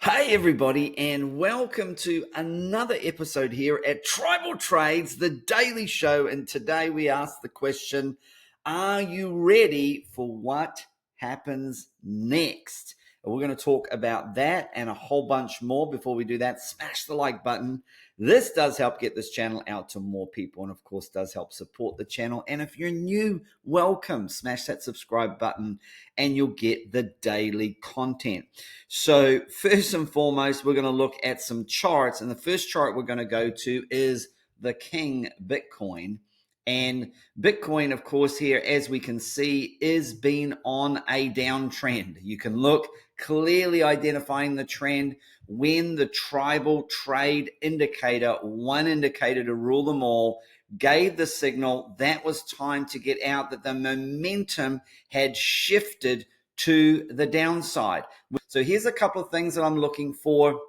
Hey everybody, and welcome to another episode here at Tribal Trades, the daily show. And today we ask the question, are you ready for what happens next? And we're going to talk about that and a whole bunch more. Before we do that, smash the like button. This does help get this channel out to more people, and of course does help support the channel. And if you're new, welcome. Smash that subscribe button and you'll get the daily content. So first and foremost, we're going to look at some charts. And the first chart we're going to go to is the King Bitcoin. And Bitcoin, of course, here, as we can see, is been on a downtrend. You can look clearly identifying the trend when the tribal trade indicator, one indicator to rule them all, gave the signal that was time to get out, that the momentum had shifted to the downside. So here's a couple of things that I'm looking for.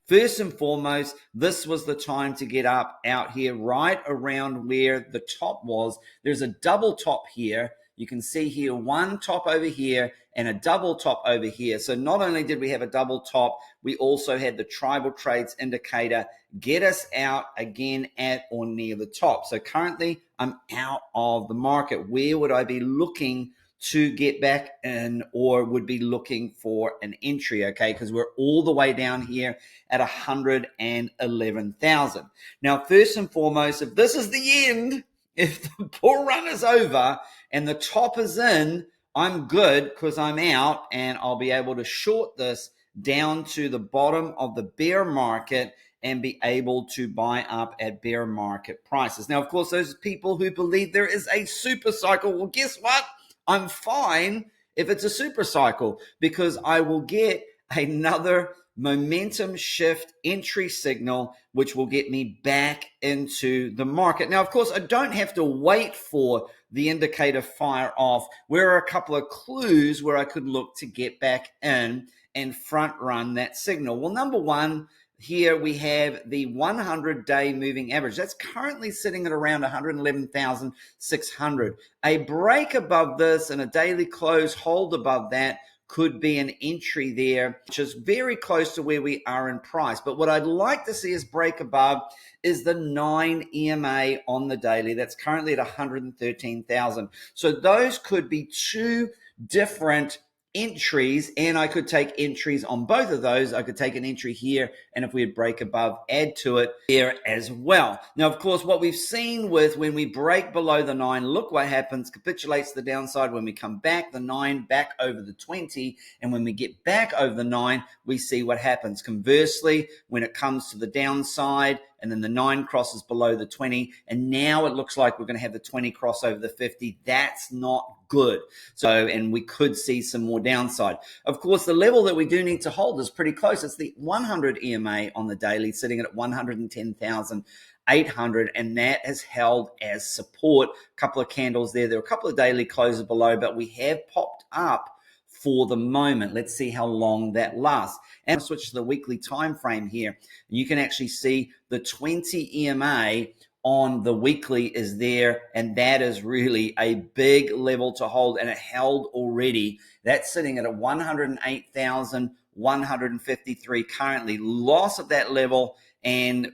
First and foremost, this was the time to get up out here right around where the top was. There's a double top here. You can see here one top over here and a double top over here. So not only did we have a double top, we also had the tribal trades indicator get us out again at or near the top. So currently I'm out of the market. Where would I be looking to get back in, or would be looking for an entry? Okay, because we're all the way down here at 111,000. Now, first and foremost, if this is the end, if the bull run is over and the top is in, I'm good because I'm out and I'll be able to short this down to the bottom of the bear market and be able to buy up at bear market prices. Now, of course, those people who believe there is a super cycle, well, guess what? I'm fine if it's a super cycle because I will get another momentum shift entry signal, which will get me back into the market. Now, of course, I don't have to wait for the indicator fire off. There are a couple of clues where I could look to get back in and front run that signal. Well, number one, here we have the 100-day moving average. That's currently sitting at around 111,600. A break above this and a daily close hold above that could be an entry there, which is very close to where we are in price. But what I'd like to see us break above is the 9 EMA on the daily. That's currently at 113,000. So those could be two different entries, and I could take entries on both of those. I could take an entry here, and if we break above, add to it there as well. Now, of course, what we've seen with when we break below the 9, look what happens, capitulates the downside. When we come back, the 9 back over the 20, and when we get back over the 9, we see what happens. Conversely, when it comes to the downside, and then the 9 crosses below the 20, and now it looks like we're going to have the 20 cross over the 50. That's not good. So, and we could see some more downside. Of course, the level that we do need to hold is pretty close. It's the 100 EMA on the daily, sitting at 110,800, and that has held as support. A couple of candles there. There are a couple of daily closes below, but we have popped up for the moment. Let's see how long that lasts. And I'll switch to the weekly time frame here. You can actually see the 20 EMA on the weekly is there, and that is really a big level to hold, and it held already. That's sitting at a 108,153 currently. Loss of that level and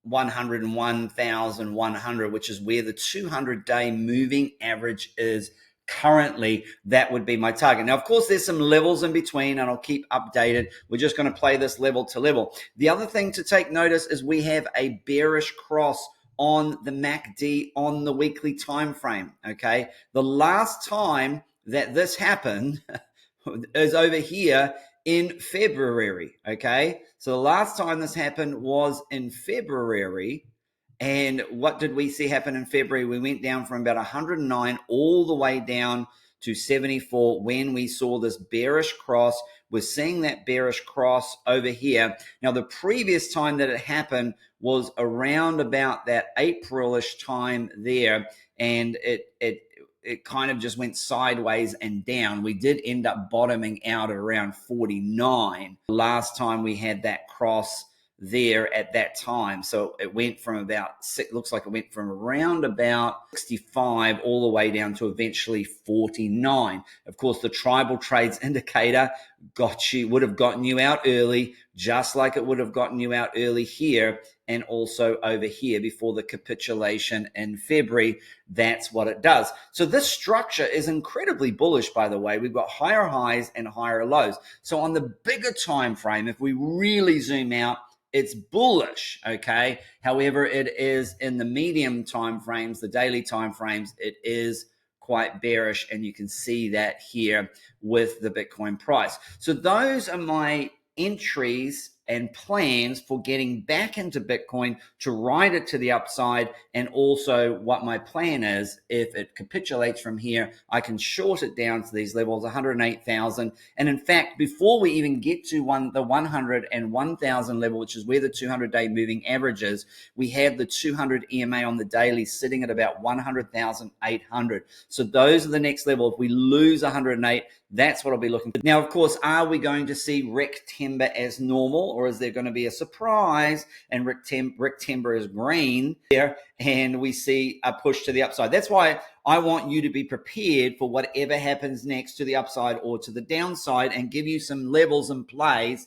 101,100, which is where the 200-day moving average is currently. That would be my target. Now, of course, there's some levels in between, and I'll keep updated. We're just going to play this level to level. The other thing to take notice is we have a bearish cross on the MACD on the weekly time frame. Okay, the last time that this happened is over here in February. Okay, so the last time this happened was in February. And what did we see happen in February? We went down from about 109 all the way down to 74 when we saw this bearish cross. We're seeing that bearish cross over here. Now, the previous time that it happened was around about that April-ish time there, and it kind of just went sideways and down. We did end up bottoming out at around 49 last time we had that cross there at that time. So it went from about, looks like it went from around about 65 all the way down to eventually 49. Of course, the tribal trades indicator would have gotten you out early, just like it would have gotten you out early here and also over here before the capitulation in February. That's what it does. So this structure is incredibly bullish, by the way. We've got higher highs and higher lows. So on the bigger time frame, if we really zoom out, it's bullish, okay? However, it is in the medium time frames, the daily time frames, it is quite bearish, and you can see that here with the Bitcoin price. So those are my entries and plans for getting back into Bitcoin to ride it to the upside, and also what my plan is if it capitulates from here, I can short it down to these levels, 108,000. And in fact, before we even get to the 101,000 level, which is where the 200-day moving average is, we have the 200 EMA on the daily sitting at about 100,800. So those are the next level. If we lose 108, that's what I'll be looking for. Now, of course, are we going to see Rectember as normal, or is there going to be a surprise and Rectember is green there and we see a push to the upside? That's why I want you to be prepared for whatever happens next to the upside or to the downside, and give you some levels and plays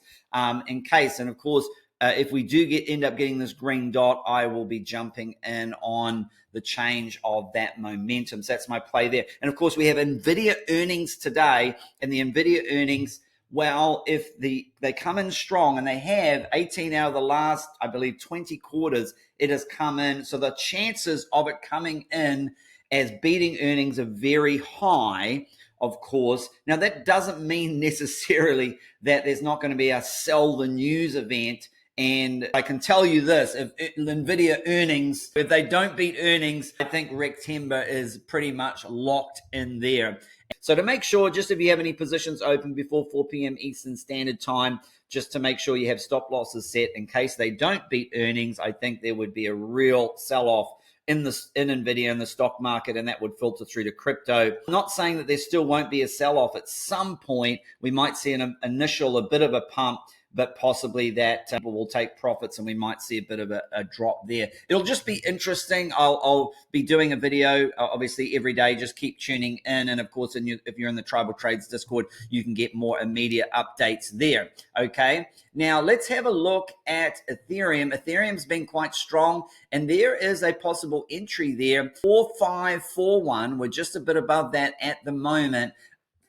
in case. And of course, if we do end up getting this green dot, I will be jumping in on the change of that momentum. So that's my play there. And of course, we have NVIDIA earnings today, and the NVIDIA earnings, well, if they come in strong, and they have 18 out of the last, I believe, 20 quarters, it has come in. So the chances of it coming in as beating earnings are very high, of course. Now, that doesn't mean necessarily that there's not going to be a sell the news event. And I can tell you this, if NVIDIA earnings, if they don't beat earnings, I think Rectember is pretty much locked in there. So to make sure, just if you have any positions open before 4 p.m. Eastern Standard Time, just to make sure you have stop losses set in case they don't beat earnings, I think there would be a real sell-off in NVIDIA in the stock market, and that would filter through to crypto. I'm not saying that there still won't be a sell-off at some point. We might see an initial, a bit of a pump, but possibly that people will take profits and we might see a bit of a drop there. It'll just be interesting. I'll be doing a video, obviously, every day. Just keep tuning in. And of course, if you're in the Tribal Trades Discord, you can get more immediate updates there. Okay. Now let's have a look at Ethereum. Ethereum's been quite strong, and there is a possible entry there. 4541. We're just a bit above that at the moment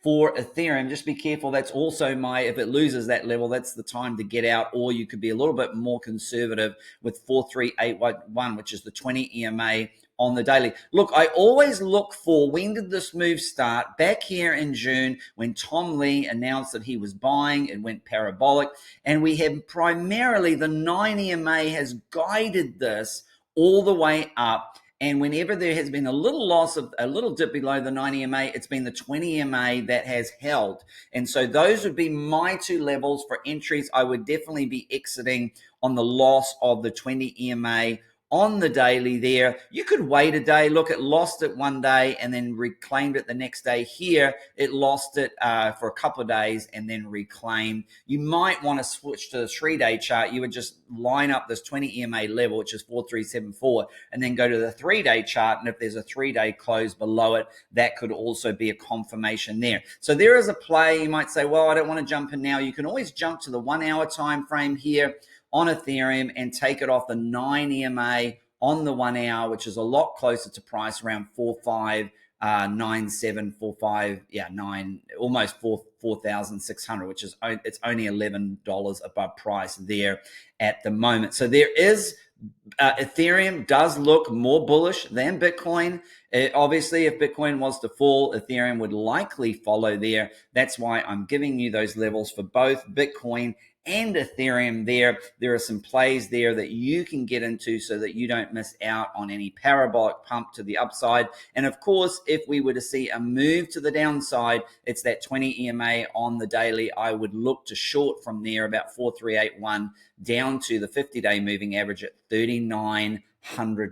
for Ethereum. Just be careful. That's also if it loses that level, that's the time to get out, or you could be a little bit more conservative with 4381, which is the 20 EMA on the daily. Look, I always look for, when did this move start? Back here in June, when Tom Lee announced that he was buying, it went parabolic, and we have primarily the 9 EMA has guided this all the way up. And whenever there has been a little dip below the 9 EMA, it's been the 20 EMA that has held. And so those would be my two levels for entries. I would definitely be exiting on the loss of the 20 EMA on the daily there. You could wait a day. Look, it lost it one day and then reclaimed it the next day. Here, it lost it for a couple of days and then reclaimed. You might want to switch to the 3-day chart. You would just line up this 20 EMA level, which is 4374, and then go to the 3-day chart. And if there's a 3-day close below it, that could also be a confirmation there. So there is a play. You might say, well, I don't want to jump in now. You can always jump to the 1 hour time frame here on Ethereum and take it off the 9 EMA on the 1 hour, which is a lot closer to price, around 4,597, 9, almost 4,600, which is, it's only $11 above price there at the moment. So there is Ethereum does look more bullish than Bitcoin. Obviously, if Bitcoin was to fall, Ethereum would likely follow there. That's why I'm giving you those levels for both Bitcoin and Ethereum there. There are some plays there that you can get into so that you don't miss out on any parabolic pump to the upside. And of course, if we were to see a move to the downside, it's that 20 EMA on the daily. I would look to short from there, about 4381 down to the 50-day moving average at $3,900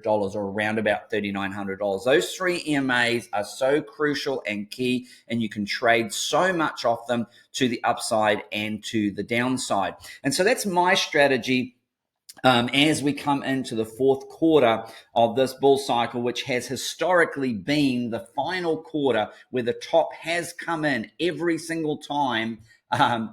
or around about $3,900. Those 3 EMAs are so crucial and key, and you can trade so much off them to the upside and to the downside. And so that's my strategy as we come into the fourth quarter of this bull cycle, which has historically been the final quarter where the top has come in every single time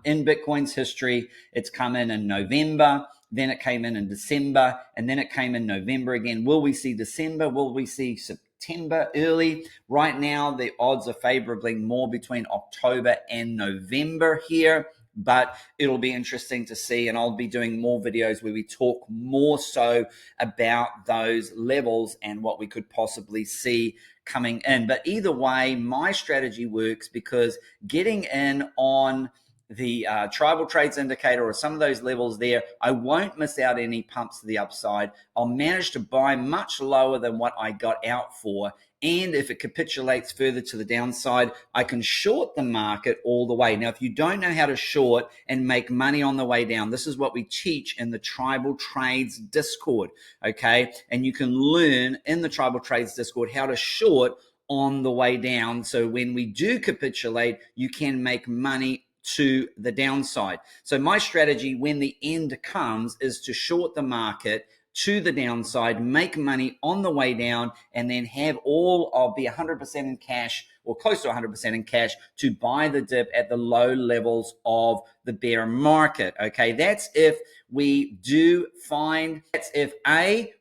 in Bitcoin's history. It's come in November, then it came in December, and then it came in November again. Will we see December? Will we see September early? Right now, the odds are favorably more between October and November here, but it'll be interesting to see, and I'll be doing more videos where we talk more so about those levels and what we could possibly see coming in. But either way, my strategy works because getting in on the tribal trades indicator or some of those levels there, I won't miss out any pumps to the upside. I'll manage to buy much lower than what I got out for. And if it capitulates further to the downside, I can short the market all the way. Now, if you don't know how to short and make money on the way down, this is what we teach in the Tribal Trades Discord, okay? And you can learn in the Tribal Trades Discord how to short on the way down. So when we do capitulate, you can make money to the downside. So my strategy when the end comes is to short the market to the downside, make money on the way down, and then have I'll be 100% in cash or close to 100% in cash to buy the dip at the low levels of the bear market. Okay, that's if we do find, that's if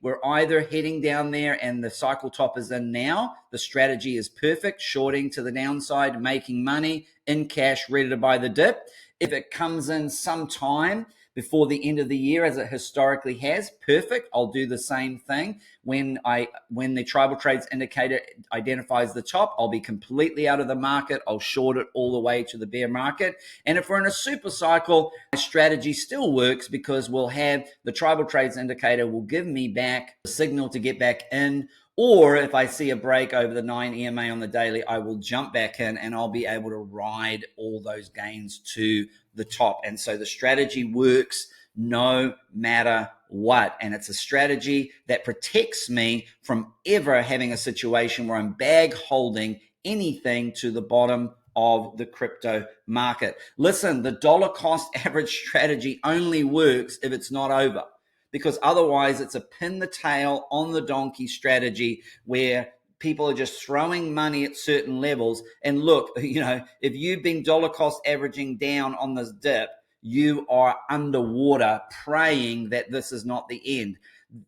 we're either heading down there and the cycle top is in now, the strategy is perfect, shorting to the downside, making money in cash, ready to buy the dip. If it comes in sometime before the end of the year, as it historically has, perfect. I'll do the same thing. When the tribal trades indicator identifies the top, I'll be completely out of the market. I'll short it all the way to the bear market. And if we're in a super cycle, my strategy still works because we'll have the tribal trades indicator will give me back the signal to get back in. Or if I see a break over the 9 EMA on the daily, I will jump back in and I'll be able to ride all those gains to the top. And so the strategy works no matter what. And it's a strategy that protects me from ever having a situation where I'm bag holding anything to the bottom of the crypto market. Listen, the dollar cost average strategy only works if it's not over, because otherwise it's a pin the tail on the donkey strategy where people are just throwing money at certain levels. And look, if you've been dollar cost averaging down on this dip, you are underwater praying that this is not the end.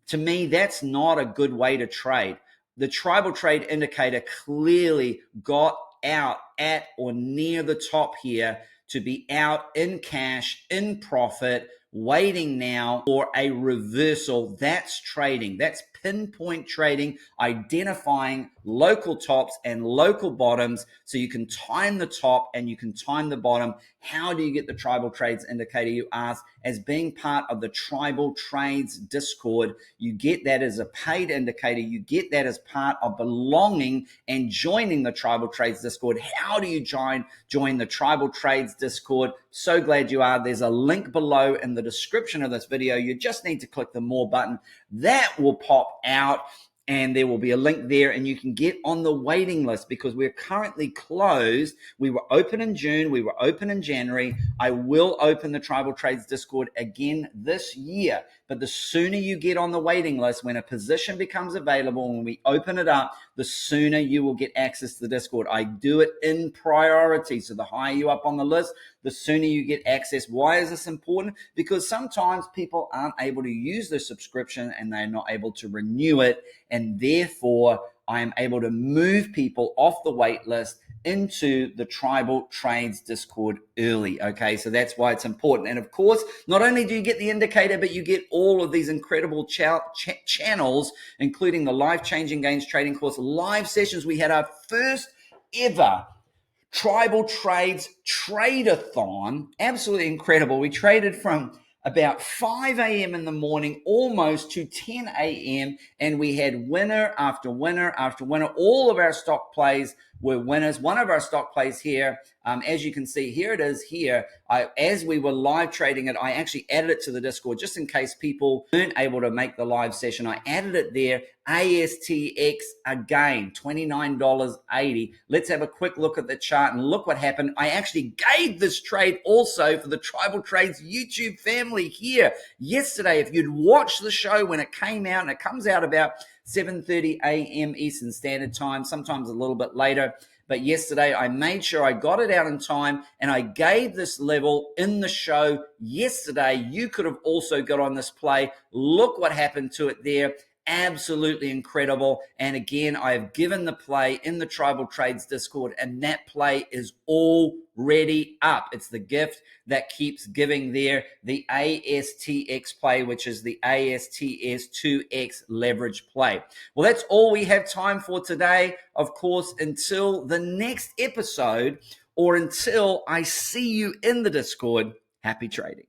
To me, that's not a good way to trade. The tribal trade indicator clearly got out at or near the top here to be out in cash, in profit, waiting now for a reversal. That's trading. That's pinpoint trading, identifying local tops and local bottoms so you can time the top and you can time the bottom. How do you get the tribal trades indicator, you ask? As being part of the Tribal Trades Discord, you get that as a paid indicator. You get that as part of belonging and joining the Tribal Trades Discord. How do you join the Tribal Trades Discord? So glad you are. There's a link below in the description of this video. You just need to click the more button. That will pop out and there will be a link there and you can get on the waiting list because we're currently closed. We were open in June. We were open in January. I will open the Tribal Trades Discord again this year. But the sooner you get on the waiting list, when a position becomes available, when we open it up, the sooner you will get access to the Discord. I do it in priority. So the higher you up on the list, the sooner you get access. Why is this important? Because sometimes people aren't able to use their subscription and they're not able to renew it. And therefore, I am able to move people off the wait list into the Tribal Trades Discord early. Okay, so that's why it's important. And of course, not only do you get the indicator, but you get all of these incredible channels, including the Life Changing Gains Trading Course live sessions. We had our first ever Tribal Trades Trade-a-thon. Absolutely incredible. We traded from about 5 a.m. in the morning almost to 10 a.m. and we had winner after winner after winner. All of our stock plays were winners. One of our stock plays here, as you can see, here it is here. As we were live trading it, I actually added it to the Discord just in case people weren't able to make the live session. I added it there. ASTX again, $29.80. Let's have a quick look at the chart and look what happened. I actually gave this trade also for the Tribal Trades YouTube family here yesterday. If you'd watched the show when it came out, and it comes out about 7:30 a.m. Eastern Standard Time, sometimes a little bit later. But yesterday, I made sure I got it out in time, and I gave this level in the show yesterday. You could have also got on this play. Look what happened to it there. Absolutely incredible. And again, I have given the play in the Tribal Trades Discord, and that play is already up. It's the gift that keeps giving there, the ASTX play, which is the ASTS 2X leverage play. Well, that's all we have time for today. Of course, until the next episode, or until I see you in the Discord, happy trading.